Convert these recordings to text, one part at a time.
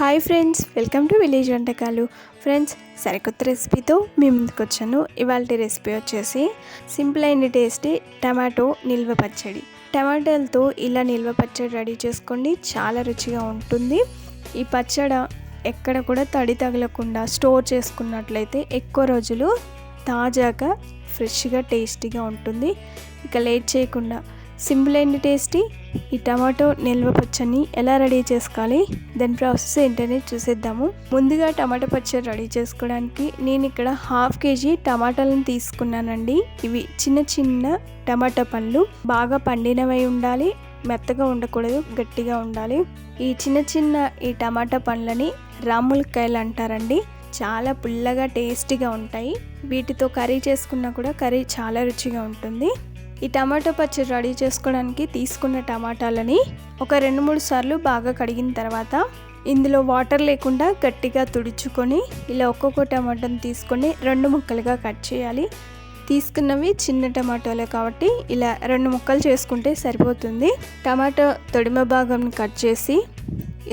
Hi friends, welcome to village వంటకాలు. Friends, సరికొత్త రెసిపీతో మీ ముందుకు వచ్చాను. ఇవాళ రెసిపీ వచ్చేసి సింపుల్ అండ్ టేస్టీ టమాటో నిల్వ పచ్చడి. టమాటాలతో ఇలా నిల్వ పచ్చడి రెడీ చేసుకోండి, చాలా రుచిగా ఉంటుంది. ఈ పచ్చడి ఎక్కడ కూడా తడి తగలకుండా స్టోర్ చేసుకున్నట్లయితే ఎక్కువ రోజులు తాజాగా ఫ్రెష్గా టేస్టీగా ఉంటుంది. ఇక లేట్ చేయకుండా సింపుల్ అండ్ టేస్టీ ఈ టమాటో నిల్వ పచ్చడిని ఎలా రెడీ చేసుకోవాలి, దాని ప్రాసెస్ ఏంటనే చూసేద్దాము. ముందుగా టమాటో పచ్చడి రెడీ చేసుకోవడానికి నేను ఇక్కడ 1/2 kg టమాటాలను తీసుకున్నానండి. ఇవి చిన్న చిన్న టమాటా పండ్లు, బాగా పండినవై ఉండాలి, మెత్తగా ఉండకూడదు, గట్టిగా ఉండాలి. ఈ చిన్న చిన్న ఈ టమాటా పండ్లని రాములకాయలు అంటారండి. చాలా పుల్లగా టేస్టీగా ఉంటాయి. వీటితో కర్రీ చేసుకున్నా కూడా కర్రీ చాలా రుచిగా ఉంటుంది. ఈ టమాటో పచ్చడి రెడీ చేసుకోవడానికి తీసుకున్న టమాటాలని ఒక 2-3 సార్లు బాగా కడిగిన తర్వాత ఇందులో వాటర్ లేకుండా గట్టిగా తుడుచుకొని ఇలా ఒక్కొక్క టమాటాను తీసుకొని 2 ముక్కలుగా కట్ చేయాలి. తీసుకున్నవి చిన్న టమాటాలే కాబట్టి ఇలా 2 ముక్కలు చేసుకుంటే సరిపోతుంది. టమాటో తొడిమ భాగం కట్ చేసి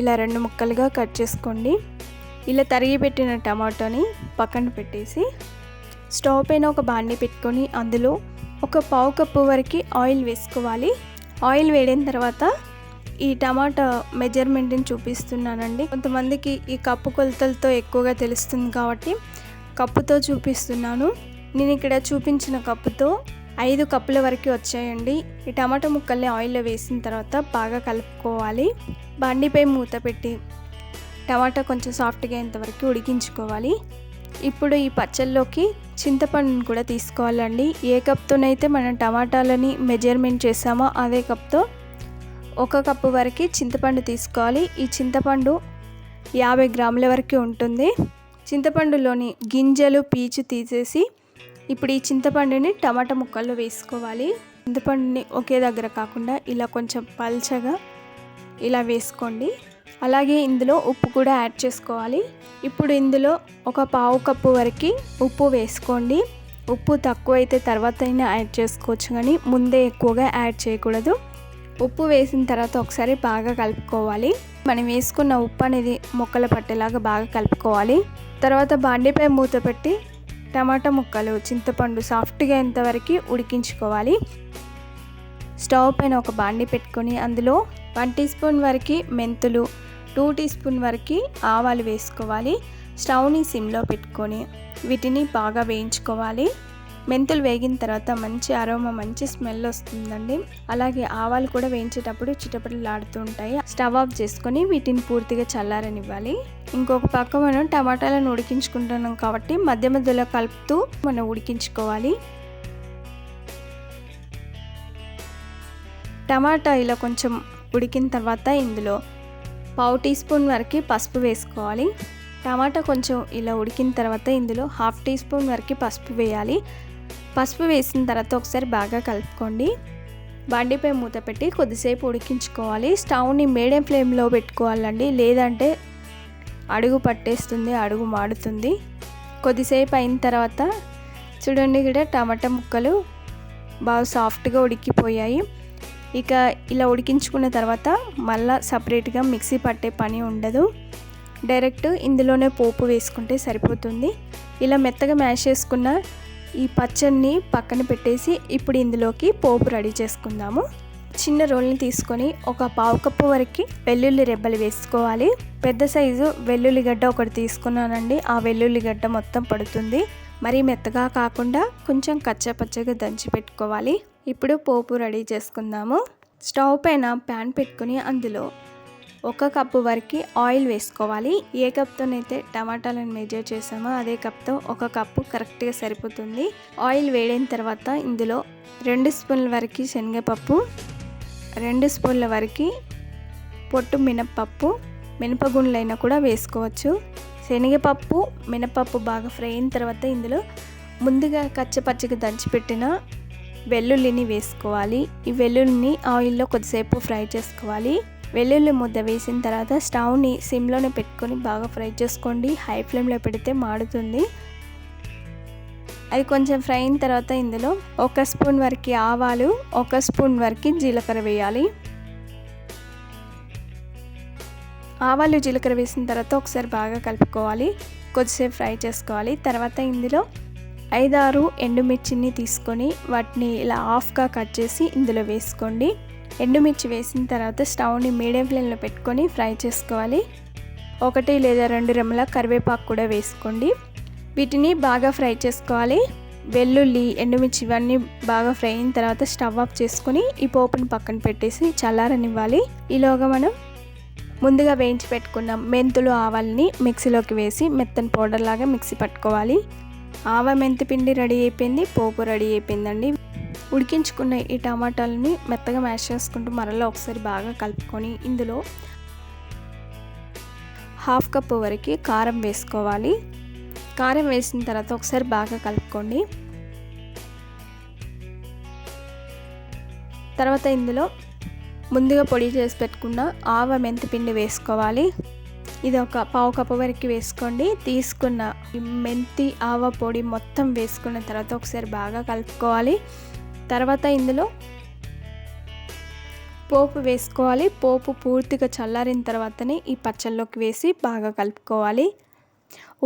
ఇలా 2 ముక్కలుగా కట్ చేసుకోండి. ఇలా తరిగి పెట్టిన టమాటోని పక్కన పెట్టేసి స్టవ్ పైన ఒక బాండీ పెట్టుకొని అందులో ఒక 1/2 కప్పు వరకు ఆయిల్ వేసుకోవాలి. ఆయిల్ వేడిన తర్వాత ఈ టమాటా మెజర్మెంట్ని చూపిస్తున్నానండి. కొంతమందికి ఈ కప్పు కొలతలతో ఎక్కువగా తెలుస్తుంది కాబట్టి కప్పుతో చూపిస్తున్నాను. నేను ఇక్కడ చూపించిన కప్పుతో 5 కప్పుల వరకు వచ్చాయండి. ఈ టమాటా ముక్కల్ని ఆయిల్లో వేసిన తర్వాత బాగా కలుపుకోవాలి. బాండీపై మూత పెట్టి టమాటా కొంచెం సాఫ్ట్గా అయ్యేంతవరకు ఉడికించుకోవాలి. ఇప్పుడు ఈ పచ్చళ్ళలోకి చింతపండుని కూడా తీసుకోవాలండి. ఏ కప్తోనైతే మనం టమాటాలని మెజర్మెంట్ చేసామో అదే కప్తో 1 కప్పు వరకు చింతపండు తీసుకోవాలి. ఈ చింతపండు 50 గ్రాముల వరకు ఉంటుంది. చింతపండులోని గింజలు పీచు తీసేసి ఇప్పుడు ఈ చింతపండుని టమాటా ముక్కల్లో వేసుకోవాలి. చింతపండుని ఒకే దగ్గర కాకుండా ఇలా కొంచెం పల్చగా ఇలా వేసుకోండి. అలాగే ఇందులో ఉప్పు కూడా యాడ్ చేసుకోవాలి. ఇప్పుడు ఇందులో ఒక 1/2 కప్పు వరకు ఉప్పు వేసుకోండి. ఉప్పు తక్కువ అయితే తర్వాత అయినా యాడ్ చేసుకోవచ్చు, కానీ ముందే ఎక్కువగా యాడ్ చేయకూడదు. ఉప్పు వేసిన తర్వాత ఒకసారి బాగా కలుపుకోవాలి. మనం వేసుకున్న ఉప్పు అనేది ముక్కల పట్టేలాగా బాగా కలుపుకోవాలి. తర్వాత బాండీపై మూత పెట్టి టమాటా ముక్కలు చింతపండు సాఫ్ట్గా అయ్యేంతవరకు ఉడికించుకోవాలి. స్టవ్ పైన ఒక బాండీ పెట్టుకొని అందులో 1 టీ స్పూన్ వరకు మెంతులు, 2 టీ స్పూన్ వరకు ఆవాలు వేసుకోవాలి. స్టవ్ని సిమ్లో పెట్టుకొని వీటిని బాగా వేయించుకోవాలి. మెంతులు వేగిన తర్వాత మంచి అరోమా, మంచి స్మెల్ వస్తుందండి. అలాగే ఆవాలు కూడా వేయించేటప్పుడు చిటపటలాడుతూ ఉంటాయి. స్టవ్ ఆఫ్ చేసుకొని వీటిని పూర్తిగా చల్లారనివ్వాలి. ఇంకొక పక్క మనం టమాటాలను ఉడికించుకుంటున్నాం కాబట్టి మధ్య మధ్యలో కలుపుతూ మనం ఉడికించుకోవాలి. టమాటా ఇలా కొంచెం ఉడికిన తర్వాత ఇందులో 1/2 టీ స్పూన్ వరకు పసుపు వేసుకోవాలి. టమాటా కొంచెం ఇలా ఉడికిన తర్వాత ఇందులో 1/2 టీ స్పూన్ వరకు పసుపు వేయాలి. పసుపు వేసిన తర్వాత ఒకసారి బాగా కలుపుకోండి. బాండీపై మూత పెట్టి కొద్దిసేపు ఉడికించుకోవాలి. స్టవ్ని మీడియం ఫ్లేమ్లో పెట్టుకోవాలండి, లేదంటే అడుగు పట్టేస్తుంది, అడుగు మాడుతుంది. కొద్దిసేపు అయిన తర్వాత చూడండి, ఇక్కడ టమాటా ముక్కలు బాగా సాఫ్ట్గా ఉడికిపోయాయి. ఇక ఇలా ఉడికించుకున్న తర్వాత మళ్ళీ సపరేట్గా మిక్సీ పట్టే పని ఉండదు. డైరెక్ట్ ఇందులోనే పోపు వేసుకుంటే సరిపోతుంది. ఇలా మెత్తగా మ్యాష్ చేసుకున్న ఈ పచ్చడిని పక్కన పెట్టేసి ఇప్పుడు ఇందులోకి పోపు రెడీ చేసుకుందాము. చిన్న రోల్ని తీసుకొని ఒక 1/2 కప్పు వరకు వెల్లుల్లి రెబ్బలు వేసుకోవాలి. పెద్ద సైజు వెల్లుల్లిగడ్డ ఒకటి తీసుకున్నానండి. ఆ వెల్లుల్లిగడ్డ మొత్తం పడుతుంది. మరీ మెత్తగా కాకుండా కొంచెం కచ్చాపచ్చగా దంచి పెట్టుకోవాలి. ఇప్పుడు పోపు రెడీ చేసుకుందాము. స్టవ్ పైన ప్యాన్ పెట్టుకుని అందులో 1 కప్పు వరకు ఆయిల్ వేసుకోవాలి. ఏ కప్తోనైతే టమాటాలను మెజర్ చేసామో అదే కప్తో 1 కప్పు కరెక్ట్గా సరిపోతుంది. ఆయిల్ వేడిన తర్వాత ఇందులో 2 స్పూన్ల వరకు శనగపప్పు, 2 స్పూన్ల వరకు పొట్టు మినప్పప్పు, మినపగుండ్లైనా కూడా వేసుకోవచ్చు. శనగపప్పు, మినపప్పు బాగా ఫ్రై అయిన తర్వాత ఇందులో ముందుగా కచ్చపచ్చగా దంచిపెట్టిన వెల్లుల్లిని వేసుకోవాలి. ఈ వెల్లుల్లిని ఆయిల్లో కొద్దిసేపు ఫ్రై చేసుకోవాలి. వెల్లుల్లి ముద్ద వేసిన తర్వాత స్టవ్ని సిమ్లోనే పెట్టుకొని బాగా ఫ్రై చేసుకోండి. హై ఫ్లేమ్లో పెడితే మాడుతుంది. అది కొంచెం ఫ్రై అయిన తర్వాత ఇందులో 1 స్పూన్ వరకు ఆవాలు, 1 స్పూన్ వరకు జీలకర్ర వేయాలి. ఆవాలు జీలకర్ర వేసిన తర్వాత ఒకసారి బాగా కలుపుకోవాలి, కొద్దిసేపు ఫ్రై చేసుకోవాలి. తర్వాత ఇందులో 5-6 ఎండుమిర్చిని తీసుకొని వాటిని ఇలా హాఫ్గా కట్ చేసి ఇందులో వేసుకోండి. ఎండుమిర్చి వేసిన తర్వాత స్టవ్ని మీడియం ఫ్లేమ్లో పెట్టుకొని ఫ్రై చేసుకోవాలి. 1 లేదా 2 రెమ్మల కరివేపాకు కూడా వేసుకోండి. వీటిని బాగా ఫ్రై చేసుకోవాలి. వెల్లుల్లి, ఎండుమిర్చి ఇవన్నీ బాగా ఫ్రై అయిన తర్వాత స్టవ్ ఆఫ్ చేసుకొని ఈ పోపుని పక్కన పెట్టేసి చల్లారనివ్వాలి. ఈలోగా మనం ముందుగా వేయించి పెట్టుకున్న మెంతులు, ఆవాలని మిక్సీలోకి వేసి మెత్తని పౌడర్ లాగా మిక్సీ పట్టుకోవాలి. ఆవ మెంతి పిండి రెడీ అయిపోయింది, పోపు రెడీ అయిపోయిందండి. ఉడికించుకున్న ఈ టమాటాలని మెత్తగా మ్యాష్ చేసుకుంటూ మరలా ఒకసారి బాగా కలుపుకొని ఇందులో 1/2 కప్పు వరకు కారం వేసుకోవాలి. కారం వేసిన తర్వాత ఒకసారి బాగా కలుపుకోండి. తర్వాత ఇందులో ముందుగా పొడి చేసి పెట్టుకున్న ఆవ మెంతి పిండి వేసుకోవాలి. ఇది ఒక 1/4 కప్పు వరకు వేసుకోండి. తీసుకున్న మెంతి ఆవ పొడి మొత్తం వేసుకున్న తర్వాత ఒకసారి బాగా కలుపుకోవాలి. తర్వాత ఇందులో పోపు వేసుకోవాలి. పోపు పూర్తిగా చల్లారిన తర్వాతనే ఈ పచ్చళ్ళలోకి వేసి బాగా కలుపుకోవాలి.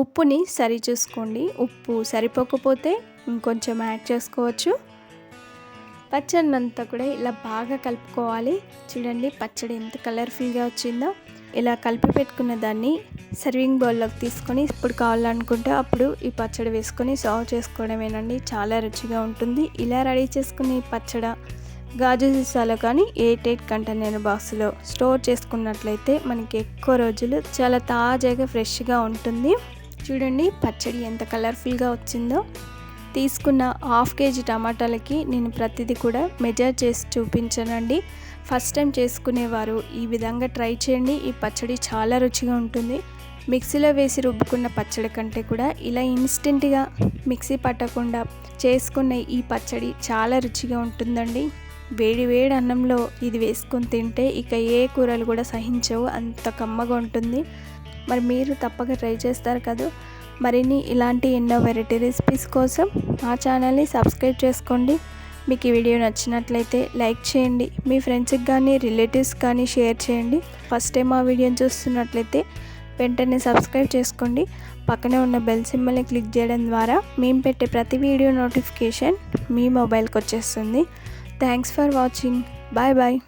ఉప్పుని సరి చూసుకోండి, ఉప్పు సరిపోకపోతే ఇంకొంచెం యాడ్ చేసుకోవచ్చు. పచ్చడిని అంతా కూడా ఇలా బాగా కలుపుకోవాలి. చూడండి పచ్చడి ఎంత కలర్ఫుల్గా వచ్చిందో. ఇలా కలిపి పెట్టుకున్న దాన్ని సర్వింగ్ బౌల్లోకి తీసుకొని ఇప్పుడు కావాలనుకుంటే అప్పుడు ఈ పచ్చడి వేసుకొని సర్వ్ చేసుకోవడమేనండి. చాలా రుచిగా ఉంటుంది. ఇలా రెడీ చేసుకుని ఈ పచ్చడి గాజు సీసాలో కానీ ఎయిర్ కంటైనర్ బాక్స్లో స్టోర్ చేసుకున్నట్లయితే మనకి ఎక్కువ రోజులు చాలా తాజాగా ఫ్రెష్గా ఉంటుంది. చూడండి పచ్చడి ఎంత కలర్ఫుల్గా వచ్చిందో. తీసుకున్న 1/2 కేజీ టమాటాలకి నేను ప్రతిదీ కూడా మెజర్ చేసి చూపించానండి. ఫస్ట్ టైం చేసుకునేవారు ఈ విధంగా ట్రై చేయండి. ఈ పచ్చడి చాలా రుచిగా ఉంటుంది. మిక్సీలో వేసి రుబ్బుకున్న పచ్చడి కంటే కూడా ఇలా ఇన్స్టెంట్గా మిక్సీ పట్టకుండా చేసుకున్న ఈ పచ్చడి చాలా రుచిగా ఉంటుందండి. వేడి వేడి అన్నంలో ఇది వేసుకొని తింటే ఇక ఏ కూరలు కూడా సహించవు, అంత కమ్మగా ఉంటుంది. మరి మీరు తప్పక ట్రై చేస్తారు కదా. మరిన్ని ఇలాంటి ఎన్నో వెరైటీ రెసిపీస్ కోసం మా ఛానల్ని సబ్స్క్రైబ్ చేసుకోండి. మీకు ఈ వీడియో నచ్చినట్లయితే లైక్ చేయండి. మీ ఫ్రెండ్స్కి కానీ రిలేటివ్స్ కానీ షేర్ చేయండి. ఫస్ట్ టైం మా వీడియోని చూస్తున్నట్లయితే వెంటనే సబ్స్క్రైబ్ చేసుకోండి. పక్కనే ఉన్న బెల్ సింబల్ని క్లిక్ చేయడం ద్వారా మేము పెట్టే ప్రతి వీడియో నోటిఫికేషన్ మీ మొబైల్కి వచ్చేస్తుంది. Thanks for watching. Bye bye.